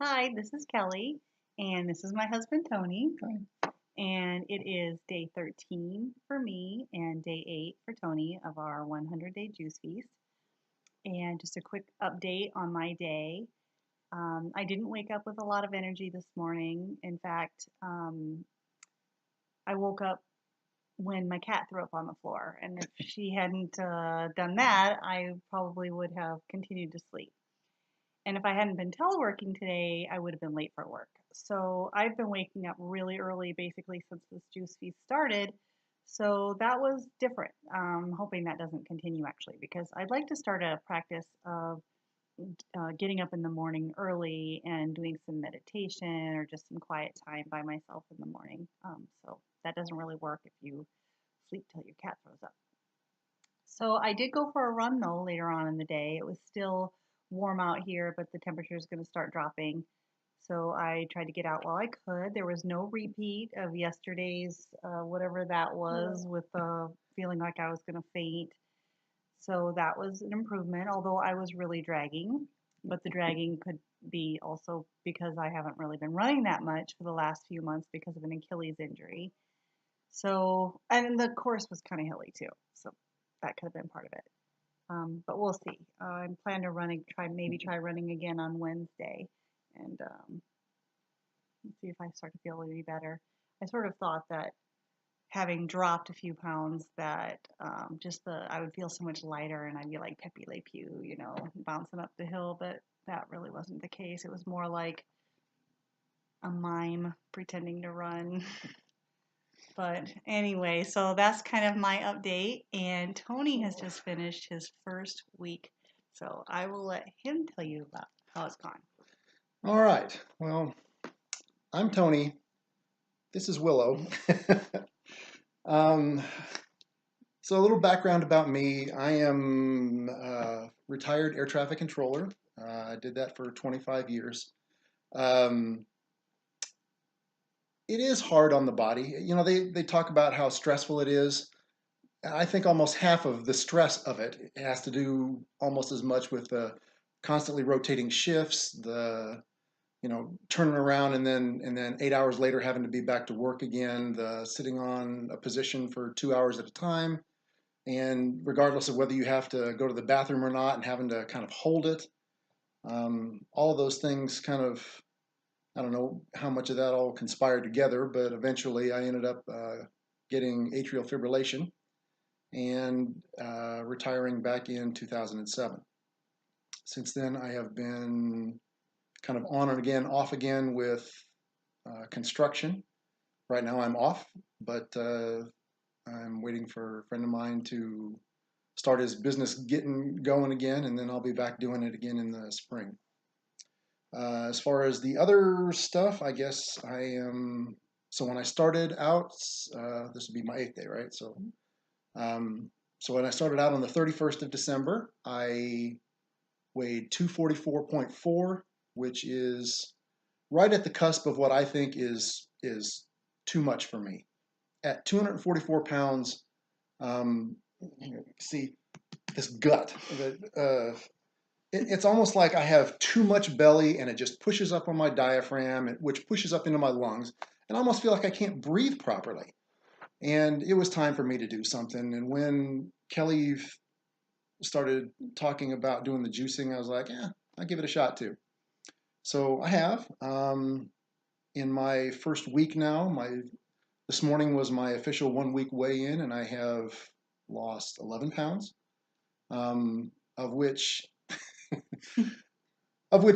Hi, this is Kelly, and this is my husband Tony, Hi. and it is day 13 for me and day 8 for Tony of our 100-day juice feast. And just a quick update on my day. I didn't wake up with a lot of energy this morning. In fact, I woke up when my cat threw up on the floor, and if she hadn't done that, I probably would have continued to sleep. And if I hadn't been teleworking today, I would have been late for work. So I've been waking up really early basically since this juice feast started. So that was different. Hoping that doesn't continue actually, because I'd like to start a practice of getting up in the morning early and doing some meditation or just some quiet time by myself in the morning. So that doesn't really work if you sleep till your cat throws up. So I did go for a run though later on in the day. It was still warm out here, but the temperature is going to start dropping. So I tried to get out while I could. There was no repeat of yesterday's, whatever that was, with feeling like I was going to faint. So that was an improvement, although I was really dragging. But the dragging could be also because I haven't really been running that much for the last few months because of an Achilles injury. So, and the course was kind of hilly too. So that could have been part of it. But we'll see. I'm planning to try running again on Wednesday, and see if I start to feel a little better. I sort of thought that having dropped a few pounds, that I would feel so much lighter, and I'd be like Pepe Le Pew, bouncing up the hill. But that really wasn't the case. It was more like a mime pretending to run. But anyway, so that's kind of my update. And Tony has just finished his first week. So I will let him tell you about how it's gone. All right. Well, I'm Tony. This is Willow. um, so a little background about me. I am a retired air traffic controller. I did that for 25 years. Um, it is hard on the body. They talk about how stressful it is. I think almost half of the stress of it has to do almost as much with the constantly rotating shifts, the turning around and then 8 hours later having to be back to work again, the sitting on a position for 2 hours at a time, and regardless of whether you have to go to the bathroom or not, and having to kind of hold it, all of those things kind of, I don't know how much of that all conspired together, but eventually I ended up getting atrial fibrillation and retiring back in 2007. Since then, I have been kind of on and again, off again with construction. Right now, I'm off, but I'm waiting for a friend of mine to start his business getting going again, and then I'll be back doing it again in the spring. As far as the other stuff, I guess I am. So when I started out, this would be my 8th day, right? Um, so when I started out on the 31st of December, I weighed 244.4, which is right at the cusp of what I think is too much for me. At 244 pounds, um, see this gut. It's almost like I have too much belly, and it just pushes up on my diaphragm, which pushes up into my lungs, and I almost feel like I can't breathe properly. And it was time for me to do something. And when Kelly started talking about doing the juicing, I was like, yeah, I'll give it a shot too. So I have. In my first week now, this morning was my official 1 week weigh in, and I have lost 11 pounds, um, of which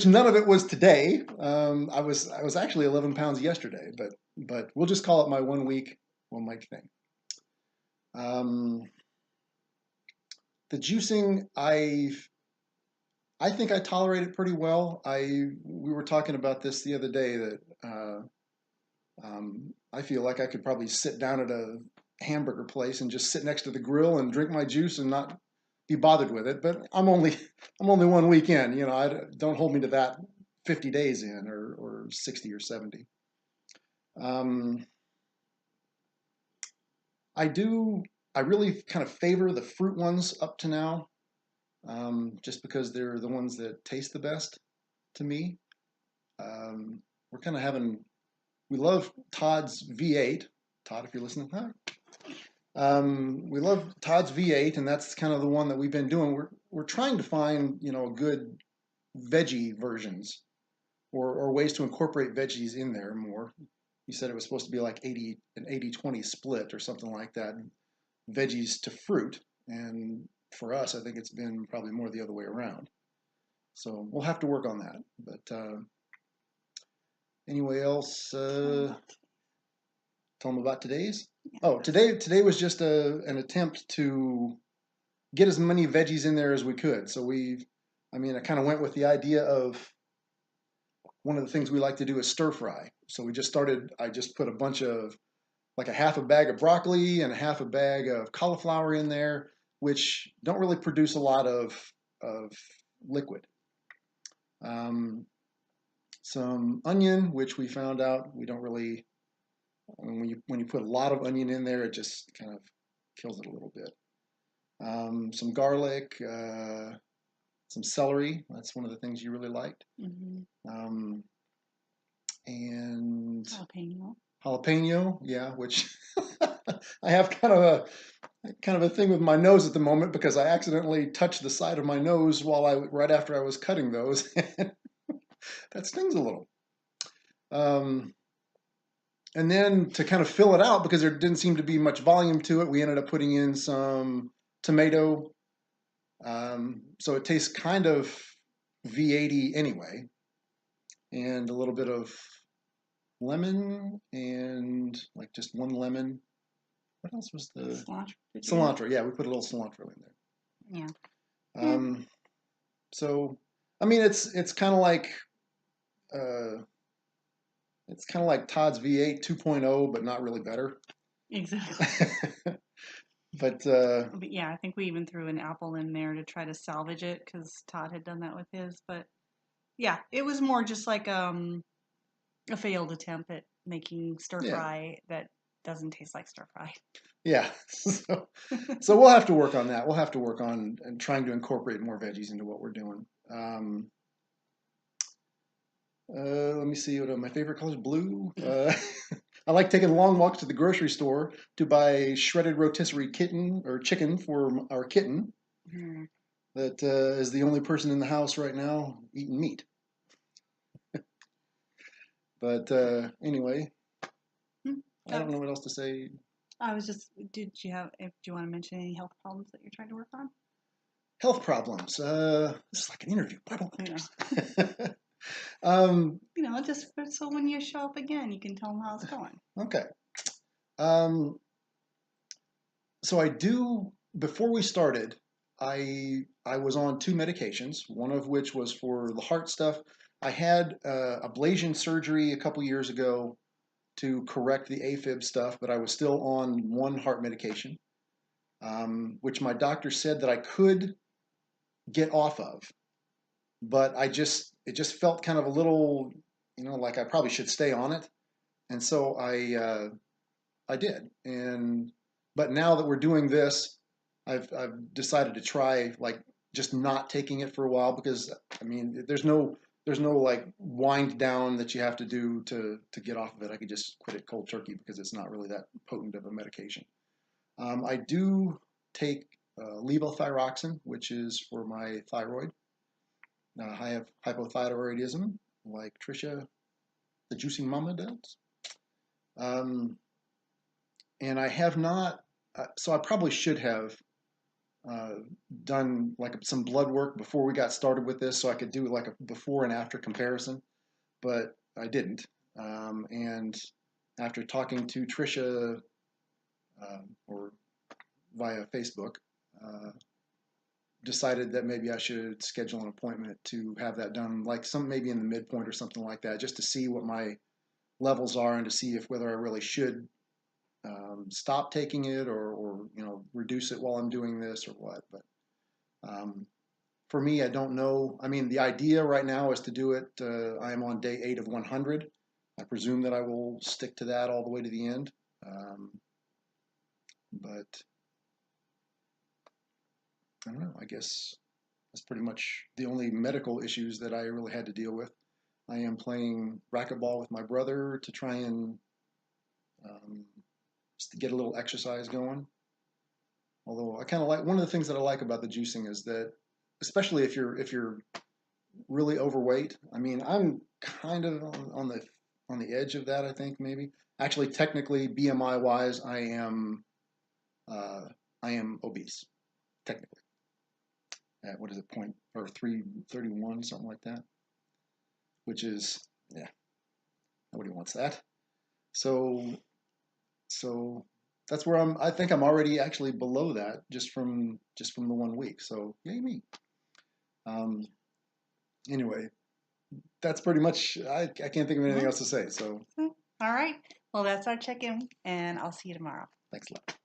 none of it was today. I was actually 11 pounds yesterday, but we'll just call it my 1 week thing. Um, the juicing, I think I tolerate it pretty well. We were talking about this the other day, that I feel like I could probably sit down at a hamburger place and just sit next to the grill and drink my juice and not be bothered with it. But I'm only 1 week in. Don't hold me to that 50 days in, or 60 or 70. Um, I do. I really kind of favor the fruit ones up to now, just because they're the ones that taste the best to me. we're kind of having, we love Todd's V8. Todd, if you're listening, hi. We love Todd's V8, and that's kind of the one that we've been doing. We're trying to find, good veggie versions or ways to incorporate veggies in there more. You said it was supposed to be like an 80-20 split or something like that, veggies to fruit. And for us, I think it's been probably more the other way around. So we'll have to work on that. But anyway, else, tell them about today's. Oh, today was just an attempt to get as many veggies in there as we could. So I kind of went with the idea of one of the things we like to do is stir fry. So I just put a bunch of, like a half a bag of broccoli and a half a bag of cauliflower in there, which don't really produce a lot of liquid. Um, some onion, which we found out we don't really, when you put a lot of onion in there, it just kind of kills it a little bit. Some garlic, some celery. That's one of the things you really liked. Mm-hmm. Um, and Jalapeno. jalapeno, yeah, which I have kind of a thing with my nose at the moment because I accidentally touched the side of my nose right after I was cutting those. That stings a little. Um, and then to kind of fill it out because there didn't seem to be much volume to it, we ended up putting in some tomato. So it tastes kind of V80 anyway, and a little bit of lemon and like just one lemon. What else was the Cilantro. Did you add? cilantro? Yeah, we put a little cilantro in Yeah. there. So I mean, uh, it's kind of like Todd's V8 2.0, but not really better. Exactly. But But yeah, I think we even threw an apple in there to try to salvage it because Todd had done that with his. But yeah, it was more just like a failed attempt at making stir yeah, fry that doesn't taste like stir fry. yeah. So we'll have to work on that. We'll have to work on and trying to incorporate more veggies into what we're doing. Let me see. What are my favorite colors? Blue. I like taking long walks to the grocery store to buy shredded rotisserie kitten or chicken for our kitten Mm. that is the only person in the house right now eating meat. But anyway, Hmm. I don't know what else to say. I was just, do you want to mention any health problems that you're trying to work on? Health problems. This is like an interview. Bible You know, hunters. um, just so when you show up again, you can tell them how it's going. okay. Um, so I do. Before we started, I was on two medications. One of which was for the heart stuff. I had ablation surgery a couple years ago to correct the AFib stuff, but I was still on one heart medication, which my doctor said that I could get off of, but it just felt kind of a little, like I probably should stay on it, and so I did, and but now that we're doing this, I've decided to try like just not taking it for a while because I mean there's no like wind down that you have to do to get off of it. I could just quit it cold turkey because it's not really that potent of a medication. I do take levothyroxine, which is for my thyroid. I have hypothyroidism, like Trisha, the Juicy Mama does. Um, and I have not, so I probably should have uh, done like some blood work before we got started with this so I could do like a before and after comparison, but I didn't. And after talking to Trisha or via Facebook, uh, decided that maybe I should schedule an appointment to have that done, like maybe in the midpoint or something like that, just to see what my levels are and to see if whether I really should stop taking it or reduce it while I'm doing this or what. But um, for me, I don't know. I mean, the idea right now is to do it. I am on day 8 of 100. I presume that I will stick to that all the way to the end. But I don't know. I guess that's pretty much the only medical issues that I really had to deal with. I am playing racquetball with my brother to try and um, just to get a little exercise going. Although I kind of like one of the things that I like about the juicing is that, especially if you're really overweight. I mean, I'm kind of on the edge of that. I think maybe actually technically BMI wise, uh, I am obese technically. At what is it, point or 331, something like that, which is yeah, nobody wants that. So so that's where I think I'm already actually below that just from the 1 week. So yay me. Um, anyway, that's pretty much. I can't think of anything Mhm. else to say. So All right. Well, that's our check-in, and I'll see you tomorrow. thanks a lot.